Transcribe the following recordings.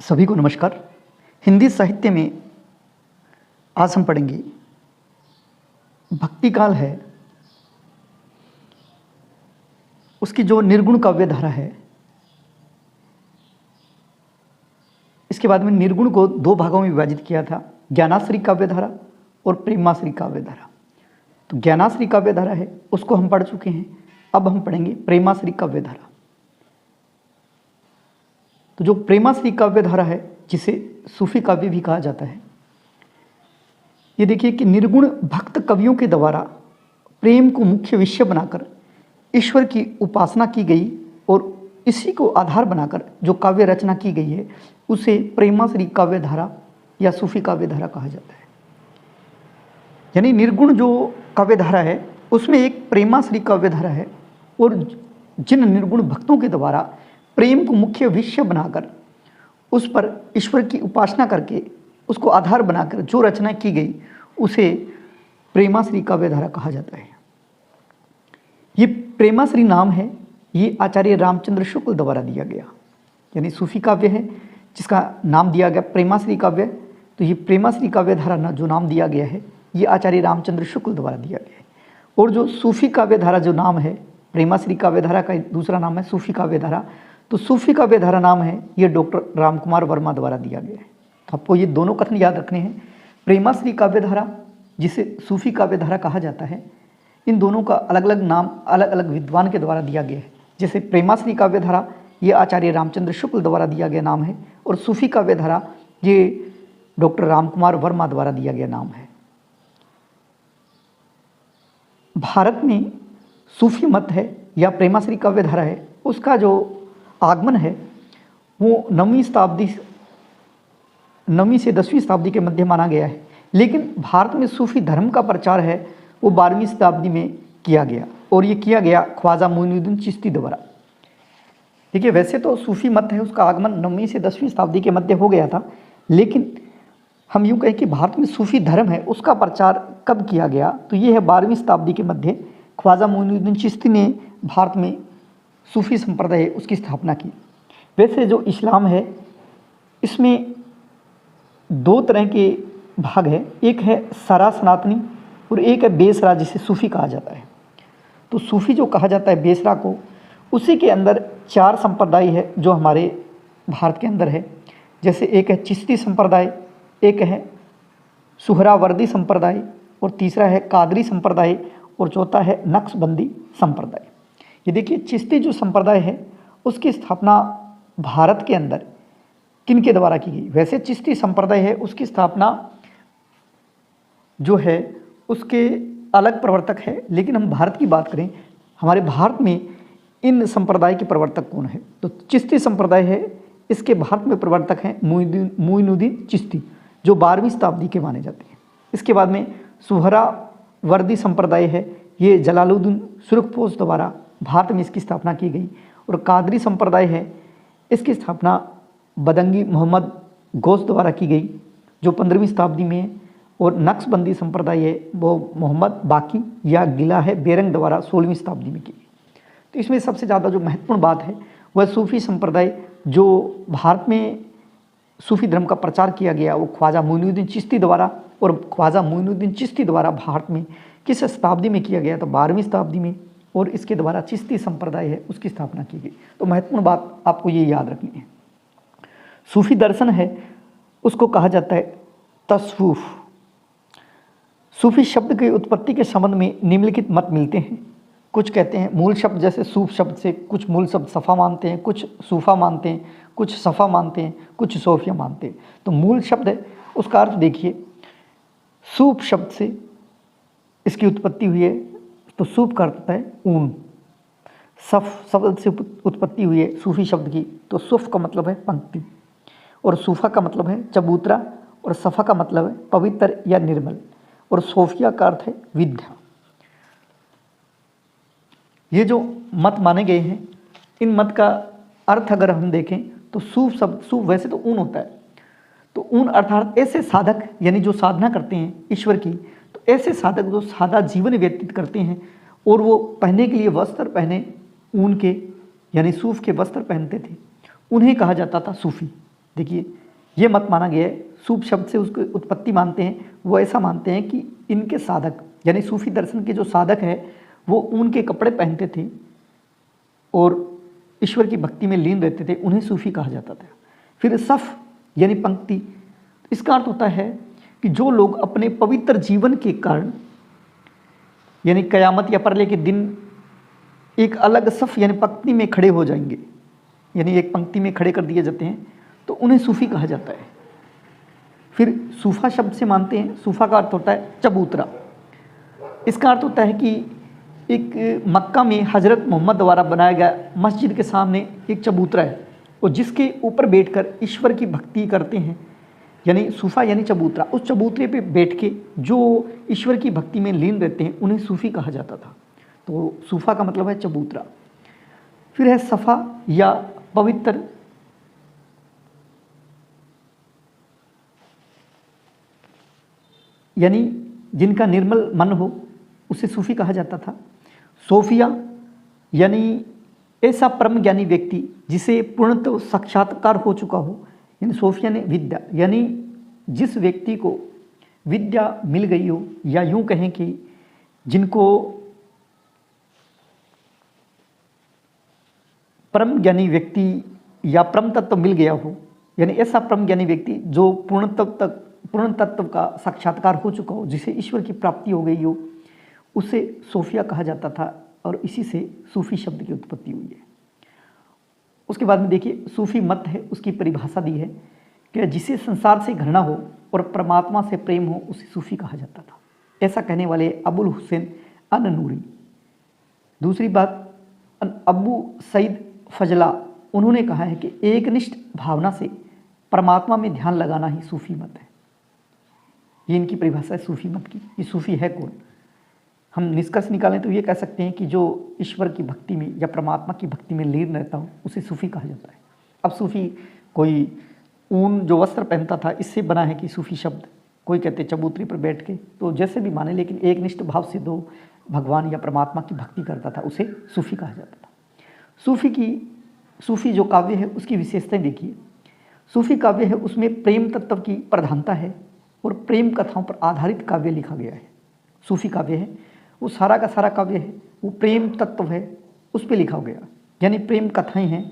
सभी को नमस्कार। हिंदी साहित्य में आज हम पढ़ेंगे भक्ति काल है, उसकी जो निर्गुण काव्य धारा है। इसके बाद में निर्गुण को दो भागों में विभाजित किया था, ज्ञानाश्री काव्य धारा और प्रेमाश्री काव्य धारा। तो ज्ञानाश्री काव्य धारा है उसको हम पढ़ चुके हैं, अब हम पढ़ेंगे प्रेमाश्री काव्य धारा। तो जो प्रेमाश्री काव्य धारा है, जिसे सूफी काव्य भी कहा जाता है, ये देखिए कि निर्गुण भक्त कवियों के द्वारा प्रेम को मुख्य विषय बनाकर ईश्वर की उपासना की गई और इसी को आधार बनाकर जो काव्य रचना की गई है उसे प्रेमाश्री काव्य धारा या सूफी काव्य धारा कहा जाता है। यानी निर्गुण जो काव्य धारा है उसमें एक प्रेमाश्री काव्य धारा है और जिन निर्गुण भक्तों के द्वारा प्रेम को मुख्य विषय बनाकर उस पर ईश्वर की उपासना करके उसको आधार बनाकर जो रचना की गई उसे प्रेमाश्री काव्य धारा कहा जाता है। ये प्रेमाश्री नाम है, ये आचार्य रामचंद्र शुक्ल द्वारा दिया गया। यानी सूफी काव्य है जिसका नाम दिया गया प्रेमाश्री काव्य। तो ये प्रेमाश्री काव्य धारा जो नाम दिया गया है ये आचार्य रामचंद्र शुक्ल द्वारा दिया गया है। और जो सूफी काव्य धारा जो नाम है, प्रेमाश्री काव्य धारा का दूसरा नाम है सूफी काव्य धारा। तो सूफी काव्य धारा नाम है ये डॉक्टर रामकुमार वर्मा द्वारा दिया गया है। तो आपको ये दोनों कथन याद रखने हैं। प्रेमाश्री काव्य धारा जिसे सूफी काव्य धारा कहा जाता है, इन दोनों का अलग अलग नाम अलग अलग विद्वान के द्वारा दिया गया है। जैसे प्रेमाश्री काव्य धारा ये आचार्य रामचंद्र शुक्ल द्वारा दिया गया नाम है और सूफी काव्य धारा ये डॉक्टर रामकुमार वर्मा द्वारा दिया गया नाम है। भारत में सूफी मत है या प्रेमाश्री काव्य धारा है, उसका जो आगमन है वो 9वीं से 10वीं शताब्दी के मध्य माना गया है। लेकिन भारत में सूफी धर्म का प्रचार है वो 12वीं शताब्दी में किया गया और ये किया गया ख्वाजा मोइनुद्दीन चिश्ती द्वारा। देखिए, वैसे तो सूफी मत है उसका आगमन 9वीं से 10वीं शताब्दी के मध्य हो गया था, लेकिन हम यूँ कहें कि भारत में सूफी धर्म है उसका प्रचार कब किया गया, तो ये है 12वीं शताब्दी के मध्य ख्वाजा मोइनुद्दीन चिश्ती ने भारत में सूफी संप्रदाय है उसकी स्थापना की। वैसे जो इस्लाम है इसमें दो तरह के भाग है, एक है सरा सनातनी और एक है बेसरा जिसे सूफी कहा जाता है। तो सूफी जो कहा जाता है बेसरा को, उसी के अंदर 4 संप्रदाय है जो हमारे भारत के अंदर है। जैसे एक है चिश्ती संप्रदाय, एक है सुहरावर्दी संप्रदाय और तीसरा है कादरी संप्रदाय और चौथा है नक्शबंदी संप्रदाय। ये देखिए, चिश्ती जो संप्रदाय है उसकी स्थापना भारत के अंदर किन के द्वारा की गई। वैसे चिश्ती संप्रदाय है उसकी स्थापना जो है उसके अलग प्रवर्तक है, लेकिन हम भारत की बात करें, हमारे भारत में इन संप्रदाय के प्रवर्तक कौन है, तो चिश्ती संप्रदाय है इसके भारत में प्रवर्तक हैं मोइनुद्दीन चिश्ती जो 12वीं शताब्दी के माने जाते हैं। इसके बाद में सुहरावर्दी संप्रदाय है, ये जलालुद्दीन सुरखपोश द्वारा भारत में इसकी स्थापना की गई। और कादरी संप्रदाय है इसकी स्थापना बदंगी मोहम्मद गौस द्वारा की गई जो 15वीं शताब्दी में है। और नक्शबंदी संप्रदाय है वो मोहम्मद बाकी या गिला है बेरंग द्वारा 16वीं शताब्दी में की गई। तो इसमें सबसे ज़्यादा जो महत्वपूर्ण बात है वह सूफी संप्रदाय जो भारत में सूफी धर्म का प्रचार किया गया वो ख्वाजा मोइनुद्दीन चिश्ती द्वारा, और ख्वाजा मोइनुद्दीन चिश्ती द्वारा भारत में किस शताब्दी में किया गया, तो 12वीं शताब्दी में, और इसके द्वारा चिश्ती संप्रदाय है उसकी स्थापना की गई। तो महत्वपूर्ण बात आपको ये याद रखनी है। सूफी दर्शन है उसको कहा जाता है तसव्वुफ। सूफी शब्द की उत्पत्ति के संबंध में निम्नलिखित मत मिलते हैं। कुछ कहते हैं मूल शब्द जैसे सूफ शब्द से, कुछ मूल शब्द सफ़ा मानते हैं, कुछ सूफा मानते हैं, कुछ सफ़ा मानते हैं, कुछ सोफिया मानते हैं। तो मूल शब्द है उसका अर्थ देखिए, सूफ शब्द से इसकी उत्पत्ति हुई है, तो सूफ का अर्थ है ऊन। सफ़ शब्द से उत्पत्ति हुई है सूफी शब्द की, तो सुफ का मतलब है पंक्ति, और सूफा का मतलब है चबूतरा, और सफ़ा का मतलब है पवित्र या निर्मल, और सोफिया का अर्थ है विद्या। ये जो मत माने गए हैं, इन मत का अर्थ अगर हम देखें तो सूफ शब्द, सूफ वैसे तो ऊन होता है, तो ऊन अर्थात ऐसे साधक यानी जो साधना करते हैं ईश्वर की, तो ऐसे साधक जो सादा जीवन व्यतीत करते हैं और वो पहनने के लिए वस्त्र पहने ऊन के यानी सूफ के वस्त्र पहनते थे, उन्हें कहा जाता था सूफी। देखिए, ये मत माना गया है, सूफ शब्द से उसकी उत्पत्ति मानते हैं, वो ऐसा मानते हैं कि इनके साधक यानी सूफी दर्शन के जो साधक है वो ऊन के कपड़े पहनते थे और ईश्वर की भक्ति में लीन रहते थे, उन्हें सूफी कहा जाता था। फिर सफ़ यानी पंक्ति, इसका अर्थ होता है कि जो लोग अपने पवित्र जीवन के कारण यानी कयामत या परले के दिन एक अलग सफ़ यानी पंक्ति में खड़े हो जाएंगे, यानी एक पंक्ति में खड़े कर दिए जाते हैं, तो उन्हें सूफी कहा जाता है। फिर सूफा शब्द से मानते हैं, सूफा का अर्थ होता है चबूतरा। इसका अर्थ होता है कि एक मक्का में हज़रत मोहम्मद द्वारा बनाया गया मस्जिद के सामने एक चबूतरा है और जिसके ऊपर बैठकर ईश्वर की भक्ति करते हैं, यानी सूफा यानी चबूतरा। उस चबूतरे पे बैठ के जो ईश्वर की भक्ति में लीन रहते हैं उन्हें सूफी कहा जाता था। तो सूफा का मतलब है चबूतरा। फिर है सफ़ा या पवित्र, यानी जिनका निर्मल मन हो उसे सूफी कहा जाता था। सोफिया यानी ऐसा परम ज्ञानी व्यक्ति जिसे पूर्णतः साक्षात्कार हो चुका हो, यानी सोफिया ने विद्या, यानी जिस व्यक्ति को विद्या मिल गई हो, या यूं कहें कि जिनको परम ज्ञानी व्यक्ति या परम तत्व मिल गया हो, यानी ऐसा परम ज्ञानी व्यक्ति जो पूर्ण तत्व का साक्षात्कार हो चुका हो, जिसे ईश्वर की प्राप्ति हो गई हो, उसे सोफिया कहा जाता था और इसी से सूफी शब्द की उत्पत्ति हुई है। उसके बाद में देखिए, सूफी मत है, उसकी परिभाषा दी है कि जिसे संसार से घृणा हो और परमात्मा से प्रेम हो उसे सूफी कहा जाता था। ऐसा कहने वाले अबुल हुसैन अन-नूरी। दूसरी बात, अबू सईद फजला, उन्होंने कहा है कि एकनिष्ठ भावना से परमात्मा में ध्यान लगाना ही सूफी मत है। ये इनकी परिभाषा है सूफी मत की। ये सूफी है कौन? हम निष्कर्ष निकालें तो ये कह सकते हैं कि जो ईश्वर की भक्ति में या परमात्मा की भक्ति में लीन रहता हो उसे सूफी कहा जाता है। अब सूफी कोई ऊन जो वस्त्र पहनता था इससे बना है कि सूफी शब्द, कोई कहते चबूतरे पर बैठ के, तो जैसे भी माने, लेकिन एक निष्ठ भाव से दो भगवान या परमात्मा की भक्ति करता था उसे सूफी कहा जाता था। सूफी जो काव्य है उसकी विशेषताएं देखिए। सूफी काव्य है उसमें प्रेम तत्व की प्रधानता है और प्रेम कथाओं पर आधारित काव्य लिखा गया है। सूफी काव्य है वो सारा का सारा काव्य है वो प्रेम तत्व है, उस पर लिखा गया, यानी प्रेम कथाएं हैं।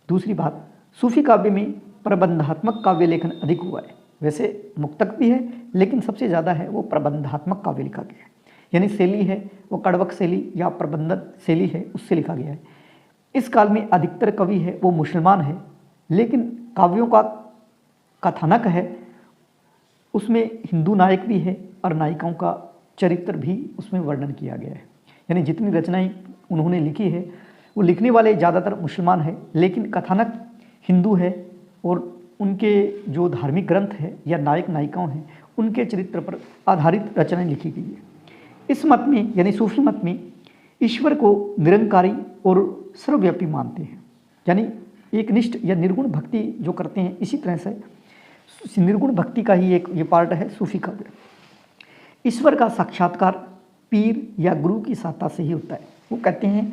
दूसरी बात, सूफी काव्य में प्रबंधात्मक काव्य लेखन अधिक हुआ है। वैसे मुक्तक भी है लेकिन सबसे ज़्यादा है वो प्रबंधात्मक काव्य लिखा गया है, यानी शैली है वो कड़वक शैली या प्रबंधन शैली है, उससे लिखा गया है। इस काल में अधिकतर कवि है वो मुसलमान है, लेकिन काव्यों का कथानक है उसमें हिंदू नायक भी है और नायिकाओं का चरित्र भी उसमें वर्णन किया गया है। यानी जितनी रचनाएं उन्होंने लिखी है वो लिखने वाले ज़्यादातर मुसलमान है, लेकिन कथानक हिंदू है और उनके जो धार्मिक ग्रंथ है या नायक नायिकाओं हैं उनके चरित्र पर आधारित रचनाएं लिखी गई है। इस मत में यानी सूफी मत में ईश्वर को निरंकारी और सर्वव्यापी मानते हैं, यानी एक निष्ठ या निर्गुण भक्ति जो करते हैं। इसी तरह से निर्गुण भक्ति का ही एक ये पार्ट है सूफी काव्य। ईश्वर का साक्षात्कार पीर या गुरु की सहायता से ही होता है। वो कहते हैं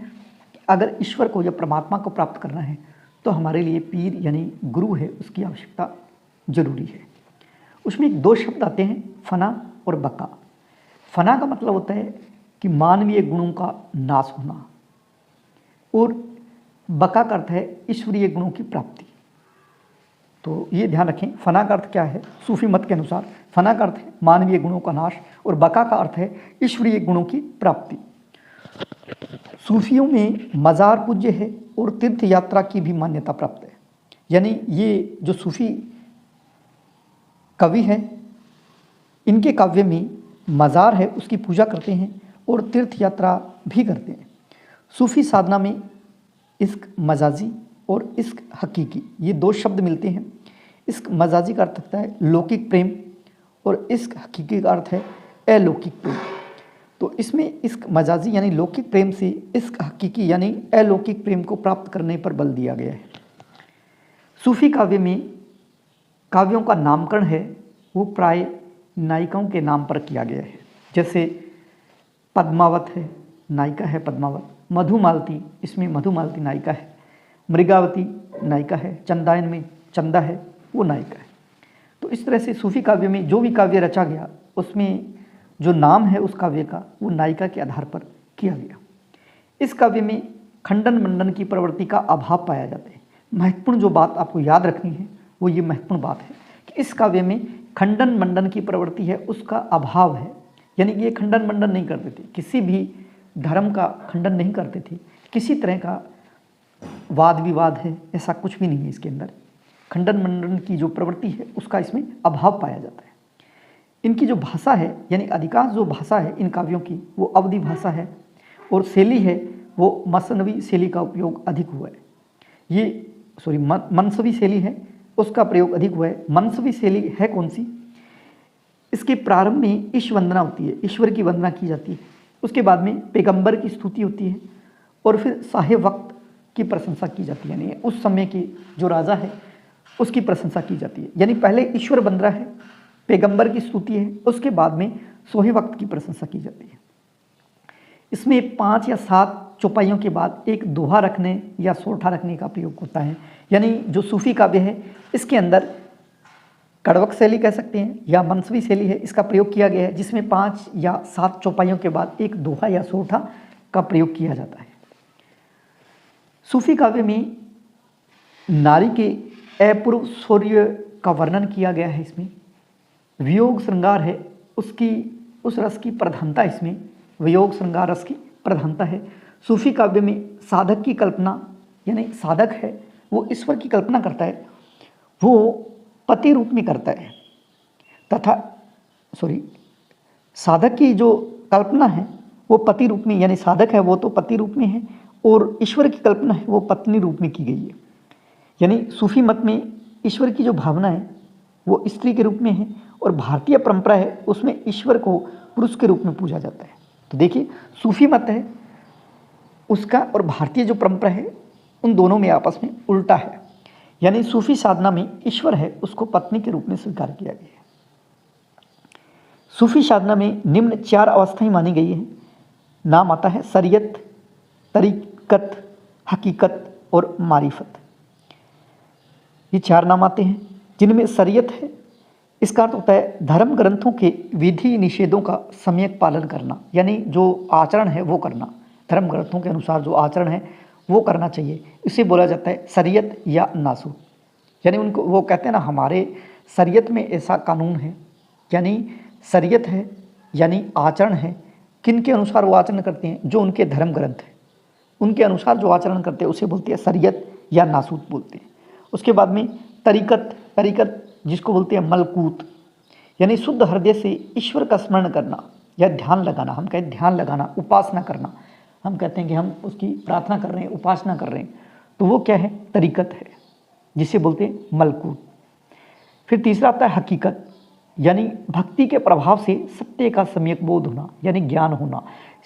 कि अगर ईश्वर को या परमात्मा को प्राप्त करना है तो हमारे लिए पीर यानी गुरु है उसकी आवश्यकता जरूरी है। उसमें दो शब्द आते हैं, फना और बका। फना का मतलब होता है कि मानवीय गुणों का नाश होना, और बका का अर्थ है ईश्वरीय गुणों की प्राप्ति। तो ये ध्यान रखें, फना का अर्थ क्या है सूफी मत के अनुसार? फना का अर्थ है मानवीय गुणों का नाश और बका का अर्थ है ईश्वरीय गुणों की प्राप्ति। सूफियों में मज़ार पूज्य है और तीर्थ यात्रा की भी मान्यता प्राप्त है। यानी ये जो सूफी कवि हैं इनके काव्य में मज़ार है उसकी पूजा करते हैं और तीर्थ यात्रा भी करते हैं। सूफी साधना में इश्क मजाजी और इश्क हकीकी ये दो शब्द मिलते हैं। इश्क मजाजी का अर्थ होता है लौकिक प्रेम और इश्क हकीकी का अर्थ है अलौकिक प्रेम। तो इसमें इश्क मजाजी यानी लौकिक प्रेम से इश्क हकीकी यानी अलौकिक प्रेम को प्राप्त करने पर बल दिया गया है। सूफी काव्य में काव्यों का नामकरण है वो प्राय नायिकाओं के नाम पर किया गया है। जैसे पद्मावत है, नायिका है पद्मावत। मधुमालती, इसमें मधुमालती नायिका है। मृगावती नायिका है। चंदायन में चंदा है वो नायिका है। तो इस तरह से सूफी काव्य में जो भी काव्य रचा गया उसमें जो नाम है उस काव्य का वो नायिका के आधार पर किया गया। इस काव्य में खंडन मंडन की प्रवृत्ति का अभाव पाया जाता है। महत्वपूर्ण जो बात आपको याद रखनी है वो ये महत्वपूर्ण बात है कि इस काव्य में खंडन मंडन की प्रवृत्ति है उसका अभाव है, यानी कि ये खंडन मंडन नहीं करते थे, किसी भी धर्म का खंडन नहीं करते थे, किसी तरह का वाद विवाद है ऐसा कुछ भी नहीं है इसके अंदर। खंडन मंडन की जो प्रवृत्ति है उसका इसमें अभाव पाया जाता है। इनकी जो भाषा है यानी अधिकांश जो भाषा है इन काव्यों की वो अवधी भाषा है और शैली है वो मसनवी शैली का उपयोग अधिक हुआ है। ये मनसवी शैली है उसका प्रयोग अधिक हुआ है। मनसवी शैली है कौन सी? इसके प्रारंभ में ईश वंदना होती है, ईश्वर की वंदना की जाती है। उसके बाद में पैगंबर की स्तुति होती है और फिर साहिब वक्त की प्रशंसा की जाती है, यानी उस समय के जो राजा है उसकी प्रशंसा की जाती है। यानी पहले ईश्वर वंदना है, पैगंबर की स्तुति है, उसके बाद में सोहे वक्त की प्रशंसा की जाती है। इसमें 5 या 7 चौपाइयों के बाद एक दोहा रखने या सोठा रखने का प्रयोग होता है। यानी जो सूफी काव्य है इसके अंदर कड़वक शैली कह सकते हैं या मनसवी शैली है, इसका प्रयोग किया गया है, जिसमें 5 या 7 चौपाइयों के बाद एक दोहा या सोठा का प्रयोग किया जाता है। सूफी काव्य में नारी के अपूर्व शौर्य का वर्णन किया गया है। इसमें वियोग श्रृंगार है उसकी उस रस की प्रधानता, इसमें वियोग श्रृंगार रस की प्रधानता है। सूफी काव्य में साधक की कल्पना, यानी साधक है वो ईश्वर की कल्पना करता है, वो पति रूप में करता है तथा साधक की जो कल्पना है वो पति रूप में, यानी साधक है वो तो पति रूप में है और ईश्वर की कल्पना है वो पत्नी रूप में की गई है। यानी सूफी मत में ईश्वर की जो भावना है वो स्त्री के रूप में है और भारतीय परंपरा है उसमें ईश्वर को पुरुष के रूप में पूजा जाता है। तो देखिए सूफी मत है उसका और भारतीय जो परंपरा है उन दोनों में आपस में उल्टा है। यानी सूफी साधना में ईश्वर है उसको पत्नी के रूप में स्वीकार किया गया है। सूफी साधना में निम्न 4 अवस्थाएं मानी गई हैं। नाम आता है शरीयत, तरीकत, हकीकत और मारिफत। ये 4 नाम आते हैं जिनमें शरीयत है, इसका अर्थ होता है धर्म ग्रंथों के विधि निषेधों का सम्यक पालन करना, यानी जो आचरण है वो करना, धर्म ग्रंथों के अनुसार जो आचरण है वो करना चाहिए, इसे बोला जाता है शरीयत या नासूत। यानी उनको वो कहते हैं ना हमारे शरीयत में ऐसा कानून है, यानी शरीयत है यानी आचरण है, किन के अनुसार वो आचरण करते हैं, जो उनके धर्म ग्रंथ है उनके अनुसार जो आचरण करते हैं उसे बोलते हैं शरीयत या नासूत बोलते हैं। उसके बाद में तरीकत, तरीकत जिसको बोलते हैं मलकूत, यानी शुद्ध हृदय से ईश्वर का स्मरण करना या ध्यान लगाना। हम कहते हैं ध्यान लगाना, उपासना करना, हम कहते हैं कि हम उसकी प्रार्थना कर रहे हैं, उपासना कर रहे हैं, तो वो क्या है? तरीकत है, जिसे बोलते हैं मलकूत। फिर तीसरा आता है हकीकत, यानी भक्ति के प्रभाव से सत्य का सम्यक बोध होना, यानी ज्ञान होना,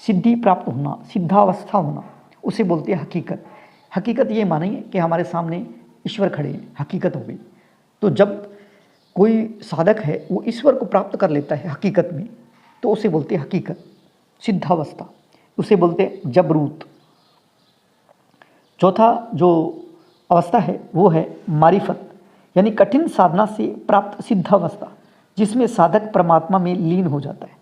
सिद्धि प्राप्त होना, सिद्धावस्था होना, उसे बोलते हैं हकीकत। हकीकत ये मानिए कि हमारे सामने ईश्वर खड़े हैं, हकीकत हो गई। तो जब कोई साधक है वो ईश्वर को प्राप्त कर लेता है हकीकत में, तो उसे बोलते हैं हकीकत। सिद्धावस्था उसे बोलते हैं जबरूत। चौथा जो अवस्था है वो है मारिफत, यानी कठिन साधना से प्राप्त सिद्धावस्था, जिसमें साधक परमात्मा में लीन हो जाता है।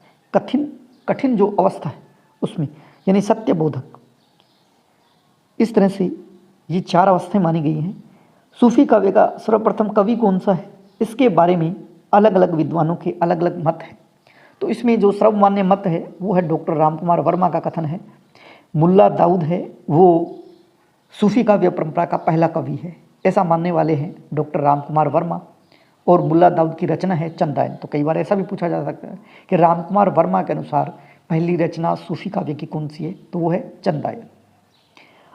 कठिन जो अवस्था है उसमें, यानी सत्य बोधक। इस तरह से ये 4 अवस्थाएं मानी गई हैं। सूफी काव्य का सर्वप्रथम कवि कौन सा है, इसके बारे में अलग अलग विद्वानों के अलग अलग मत हैं। तो इसमें जो सर्वमान्य मत है वो है डॉक्टर रामकुमार वर्मा का कथन है। मुल्ला दाऊद है वो सूफी काव्य परंपरा का पहला कवि है, ऐसा मानने वाले हैं डॉक्टर रामकुमार वर्मा। और मुल्ला दाऊद की रचना है चंदायन। तो कई बार ऐसा भी पूछा जा सकता है कि रामकुमार वर्मा के अनुसार पहली रचना सूफी काव्य की कौन सी है, तो वो है चंदायन।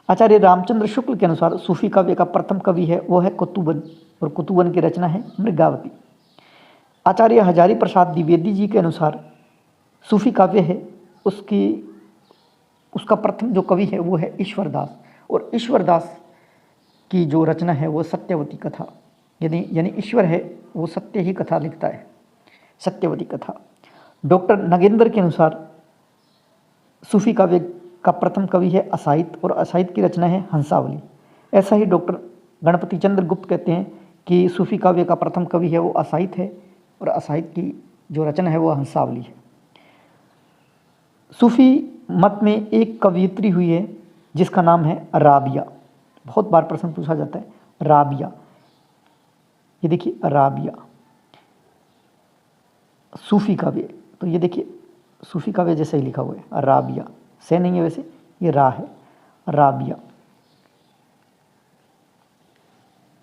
आचार्य रामचंद्र शुक्ल के अनुसार सूफी काव्य का प्रथम कवि है वो है कुतुबन, और कुतुबन की रचना है मृगावती। आचार्य हजारी प्रसाद द्विवेदी जी के अनुसार सूफी काव्य है उसका प्रथम जो कवि है वो है ईश्वरदास, और ईश्वरदास की जो रचना है वो सत्यवती कथा, यानी ईश्वर है वो सत्य ही कथा लिखता है, सत्यवती कथा। डॉक्टर नगेंद्र के अनुसार सूफी काव्य का प्रथम कवि है असाहित, और असाहित की रचना है हंसावली। ऐसा ही डॉक्टर गणपति चंद्र गुप्त कहते हैं कि सूफी काव्य का प्रथम कवि है वो असाइद है और असाइद की जो रचना है वो हंसावली है। सूफी मत में एक कवयित्री हुई है जिसका नाम है राबिया। बहुत बार प्रश्न पूछा जाता है राबिया, ये देखिए राबिया सूफी काव्य, तो ये देखिए सूफी काव्य जैसे ही लिखा हुआ है राबिया, से नहीं है वैसे, ये रा है, राबिया।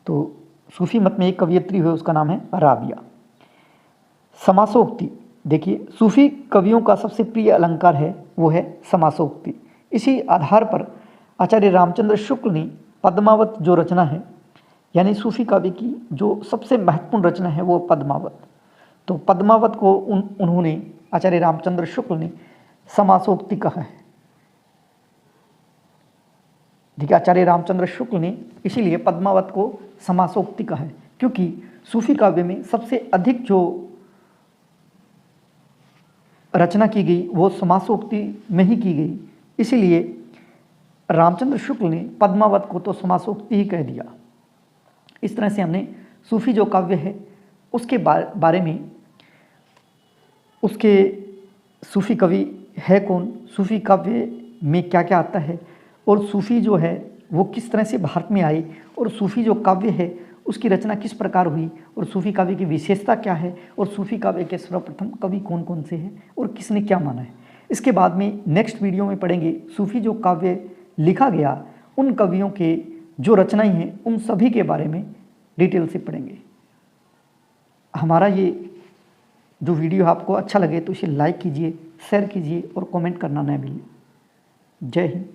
तो सूफी मत में एक कवयित्री हुई उसका नाम है राबिया। समासोक्ति, देखिए सूफी कवियों का सबसे प्रिय अलंकार है वो है समासोक्ति। इसी आधार पर आचार्य रामचंद्र शुक्ल ने पद्मावत जो रचना है, यानी सूफी काव्य की जो सबसे महत्वपूर्ण रचना है वो पद्मावत, तो पद्मावत को उन्होंने आचार्य रामचंद्र शुक्ल ने समासोक्ति कहा है। देखिए आचार्य रामचंद्र शुक्ल ने इसीलिए पद्मावत को समासोक्ति कहा है, क्योंकि सूफी काव्य में सबसे अधिक जो रचना की गई वो समासोक्ति में ही की गई, इसीलिए रामचंद्र शुक्ल ने पद्मावत को तो समासोक्ति ही कह दिया। इस तरह से हमने सूफी जो काव्य है उसके बारे में, उसके सूफी कवि है कौन, सूफी काव्य में क्या क्या आता है, और सूफी जो है वो किस तरह से भारत में आई, और सूफी जो काव्य है उसकी रचना किस प्रकार हुई, और सूफी काव्य की विशेषता क्या है, और सूफी काव्य के सर्वप्रथम कवि कौन कौन से हैं और किसने क्या माना है। इसके बाद में नेक्स्ट वीडियो में पढ़ेंगे सूफी जो काव्य लिखा गया उन कवियों के जो रचनाएं हैं उन सभी के बारे में डिटेल से पढ़ेंगे। हमारा ये जो वीडियो आपको अच्छा लगे तो इसे लाइक कीजिए, शेयर कीजिए और कमेंट करना न भूलिए। जय हिंद।